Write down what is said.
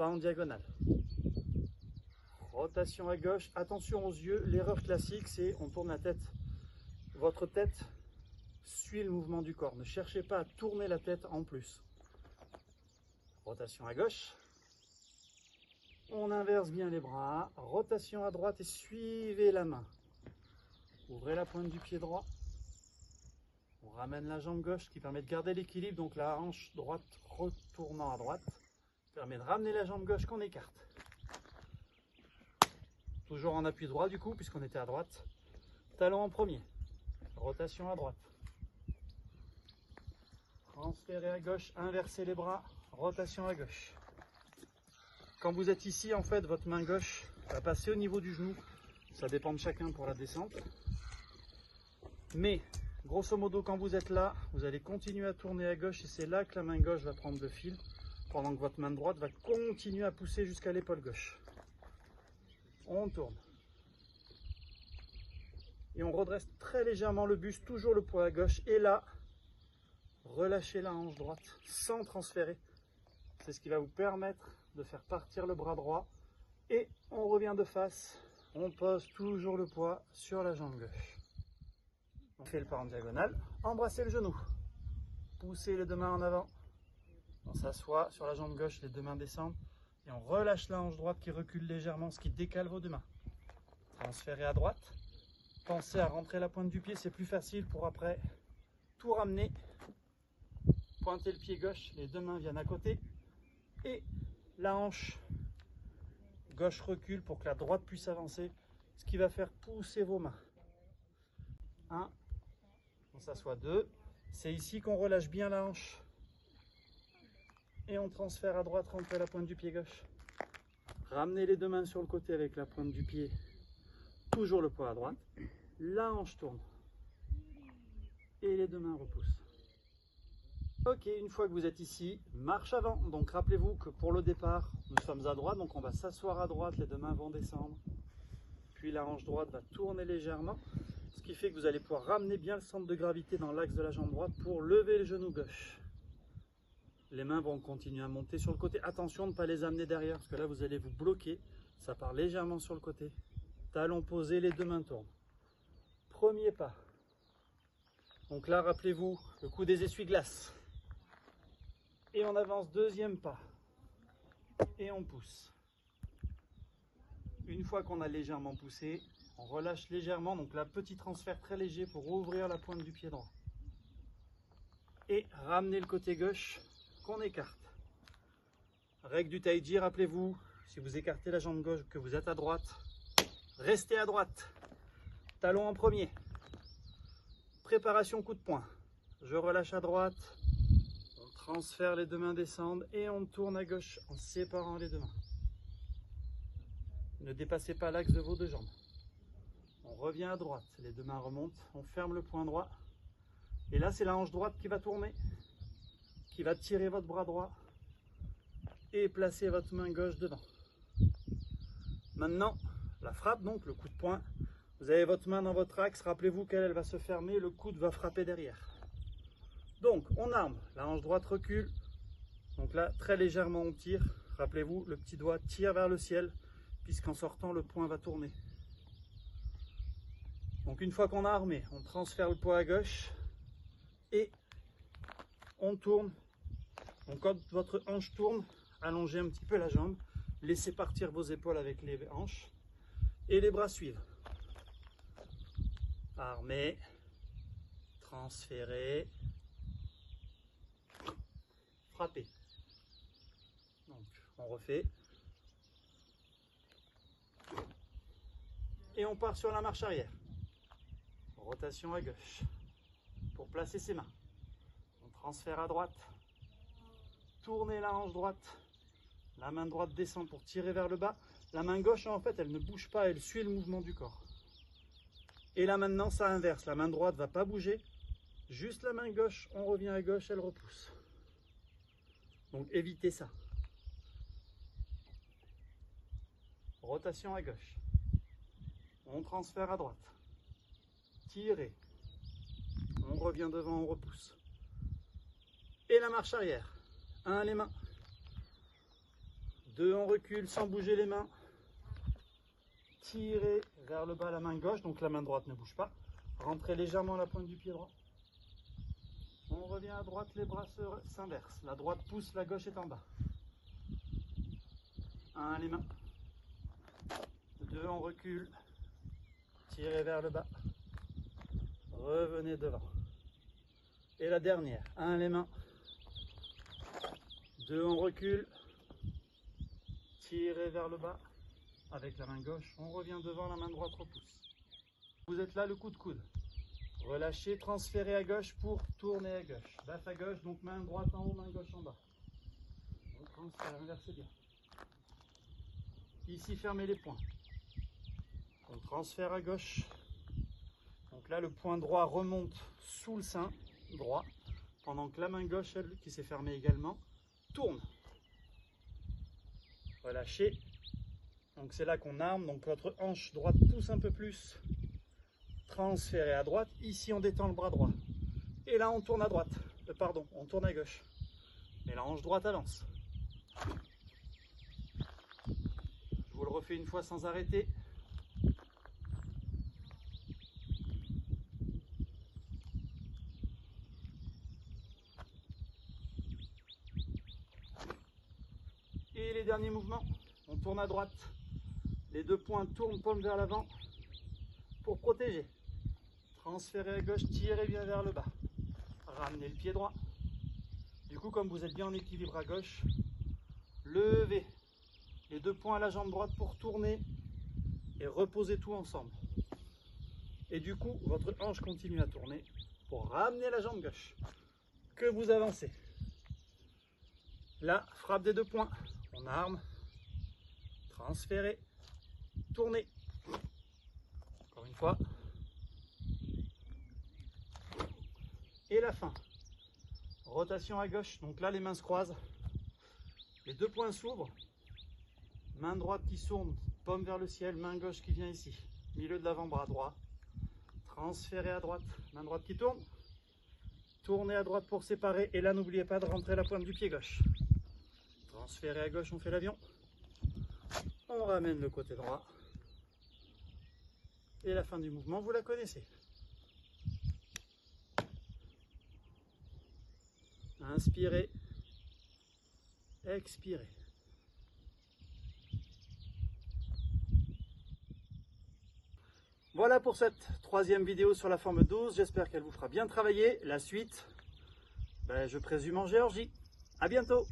pas en diagonale. Rotation à gauche, attention aux yeux, l'erreur classique c'est on tourne la tête. Votre tête suit le mouvement du corps, ne cherchez pas à tourner la tête en plus. Rotation à gauche, on inverse bien les bras, rotation à droite et suivez la main. Ouvrez la pointe du pied droit, on ramène la jambe gauche qui permet de garder l'équilibre, donc la hanche droite retournant à droite, permet de ramener la jambe gauche qu'on écarte. Toujours en appui droit du coup, puisqu'on était à droite. Talon en premier. Rotation à droite. Transférez à gauche, inversez les bras. Rotation à gauche. Quand vous êtes ici, en fait, votre main gauche va passer au niveau du genou. Ça dépend de chacun pour la descente. Mais, grosso modo, quand vous êtes là, vous allez continuer à tourner à gauche et c'est là que la main gauche va prendre le fil, pendant que votre main droite va continuer à pousser jusqu'à l'épaule gauche. On tourne. Et on redresse très légèrement le buste, toujours le poids à gauche. Et là, relâchez la hanche droite sans transférer. C'est ce qui va vous permettre de faire partir le bras droit. Et on revient de face. On pose toujours le poids sur la jambe gauche. On fait le pas en diagonale. Embrassez le genou. Poussez les deux mains en avant. On s'assoit sur la jambe gauche, les deux mains descendent. Et on relâche la hanche droite qui recule légèrement, ce qui décale vos deux mains. Transférez à droite. Pensez à rentrer la pointe du pied, c'est plus facile pour après tout ramener. Pointez le pied gauche, les deux mains viennent à côté. Et la hanche gauche recule pour que la droite puisse avancer, ce qui va faire pousser vos mains. 1, on s'assoit 2. C'est ici qu'on relâche bien la hanche. Et on transfère à droite, rentrez la pointe du pied gauche. Ramenez les deux mains sur le côté avec la pointe du pied. Toujours le poids à droite. La hanche tourne. Et les deux mains repoussent. Ok, une fois que vous êtes ici, marche avant. Donc rappelez-vous que pour le départ, nous sommes à droite. Donc on va s'asseoir à droite, les deux mains vont descendre. Puis la hanche droite va tourner légèrement. Ce qui fait que vous allez pouvoir ramener bien le centre de gravité dans l'axe de la jambe droite pour lever le genou gauche. Les mains vont continuer à monter sur le côté. Attention de ne pas les amener derrière, parce que là vous allez vous bloquer. Ça part légèrement sur le côté. Talon posé, les deux mains tournent. Premier pas. Donc là, rappelez-vous, le coup des essuie-glaces. Et on avance, deuxième pas. Et on pousse. Une fois qu'on a légèrement poussé, on relâche légèrement. Donc là, petit transfert très léger pour ouvrir la pointe du pied droit. Et ramener le côté gauche qu'on écarte. Règle du tai chi, rappelez-vous, si vous écartez la jambe gauche, que vous êtes à droite, restez à droite. Talon en premier. Préparation coup de poing. Je relâche à droite. On transfère, les deux mains descendent et on tourne à gauche en séparant les deux mains. Ne dépassez pas l'axe de vos deux jambes. On revient à droite. Les deux mains remontent. On ferme le poing droit. Et là, c'est la hanche droite qui va tourner, qui va tirer votre bras droit et placer votre main gauche devant. Maintenant, la frappe, donc le coup de poing. Vous avez votre main dans votre axe, rappelez-vous qu'elle va se fermer, le coude va frapper derrière. Donc, on arme, la hanche droite recule. Donc là, très légèrement, on tire. Rappelez-vous, le petit doigt tire vers le ciel, puisqu'en sortant, le poing va tourner. Donc, une fois qu'on a armé, on transfère le poids à gauche et on tourne. Donc, quand votre hanche tourne, allongez un petit peu la jambe, laissez partir vos épaules avec les hanches et les bras suivent. Armé, transféré, frappé. Donc, on refait. Et on part sur la marche arrière. Rotation à gauche. Pour placer ses mains. On transfère à droite. Tournez la hanche droite. La main droite descend pour tirer vers le bas. La main gauche, en fait, elle ne bouge pas, elle suit le mouvement du corps. Et là maintenant, ça inverse. La main droite ne va pas bouger. Juste la main gauche, on revient à gauche, elle repousse. Donc évitez ça. Rotation à gauche. On transfère à droite. Tirez. On revient devant, on repousse. Et la marche arrière. 1, les mains. 2, on recule sans bouger les mains. Tirez vers le bas la main gauche, donc la main droite ne bouge pas. Rentrez légèrement la pointe du pied droit. On revient à droite, les bras s'inversent. La droite pousse, la gauche est en bas. 1, les mains. 2, on recule. Tirez vers le bas. Revenez devant. Et la dernière. 1, les mains. 2, on recule. Tirez vers le bas. Avec la main gauche, on revient devant, la main droite repousse. Vous êtes là, le coup de coude. Relâchez, transférez à gauche pour tourner à gauche. Basse à gauche, donc main droite en haut, main gauche en bas. On transfère, inversez bien. Ici, fermez les poings. On transfère à gauche. Donc là, le poing droit remonte sous le sein droit, pendant que la main gauche, elle, qui s'est fermée également, tourne. Relâchez. Donc c'est là qu'on arme, donc votre hanche droite pousse un peu plus. Transférez à droite. Ici, on détend le bras droit. Et là, on tourne à droite. Pardon, on tourne à gauche. Et la hanche droite avance. Je vous le refais une fois sans arrêter. Et les derniers mouvements, on tourne à droite. Les 2 poings tournent, paume vers l'avant pour protéger. Transférez à gauche, tirez bien vers le bas. Ramenez le pied droit. Du coup, comme vous êtes bien en équilibre à gauche, levez les 2 poings à la jambe droite pour tourner et reposez tout ensemble. Et du coup, votre hanche continue à tourner pour ramener la jambe gauche. Que vous avancez. Là, frappe des 2 poings. On arme. Transférez. Tournez. Encore une fois. Et la fin. Rotation à gauche. Donc là, les mains se croisent. Les 2 poings s'ouvrent. Main droite qui tourne, paume vers le ciel. Main gauche qui vient ici. Milieu de l'avant-bras droit. Transférez à droite. Main droite qui tourne. Tournez à droite pour séparer. Et là, n'oubliez pas de rentrer la pointe du pied gauche. Transférez à gauche, on fait l'avion. On ramène le côté droit. Et la fin du mouvement, vous la connaissez. Inspirez. Expirez. Voilà pour cette 3e vidéo sur la forme 12. J'espère qu'elle vous fera bien travailler. La suite, je présume en Géorgie. À bientôt!